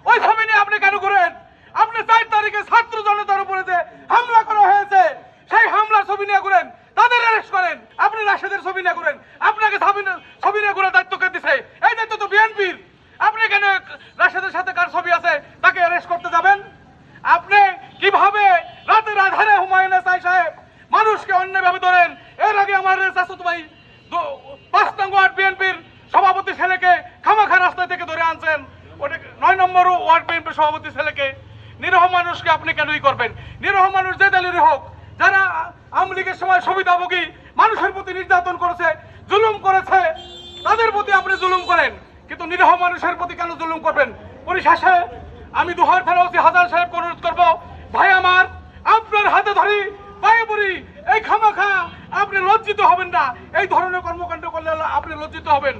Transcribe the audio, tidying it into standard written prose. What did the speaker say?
ওই ছবি নিয়ে আপনি কেন ঘুরেন? আপনি 4 তারিখে ছাত্র জনতার উপরে যে হামলা করা হয়েছে সেই হামলার ছবি নিয়ে ঘুরেন, তাদের অ্যারেস্ট করেন। আপনি রাশেদের ছবি নিয়ে ঘুরেন, আপনাকে ছবি নিয়ে ঘুরে দায়িত্ব কে দিছে? এই দায়িত্ব তো বিএনপির। আপনি কেন রাশেদের সাথে কার ছবি আছে তাকে অ্যারেস্ট করতে যাবেন? আপনি কিভাবে রাতের আধারে হুমায়ুন আহসান সাহেব মানুষকে অন্যভাবে ধরেন? এর আগে আমার চাচাতো ভাই 5 নং ওয়ার্ড বিএনপির সভাপতি ছেলেকে খামাখা রাস্তা থেকে ধরে আনছেন, ওটা 9 নম্বর ওয়ার্ড বিএনপির সভাপতি ছেলেকে। নিরীহ মানুষকে আপনি কেনই করবেন? নিরীহ মানুষ যে দলেরই হোক, যারা আওয়ামী লীগের সময় সুবিধাভোগী মানুষের প্রতি নির্যাতন করেছে, জুলুম করেছে, তাদের প্রতি আপনি জুলুম করেন, কিন্তু নিরীহ মানুষের প্রতি কেন জুলুম করবেন? পরিশেষে আমি দুহার ফেরৌসি হাসান সাহেবকে অনুরোধ করবো, ভাই আমার, আপনার হাতে ধরি পায়ে পড়ি, এই খামাখা আপনি লজ্জিত হবেন না। এই ধরনের কর্মকাণ্ড করলে আপনি লজ্জিত হবেন।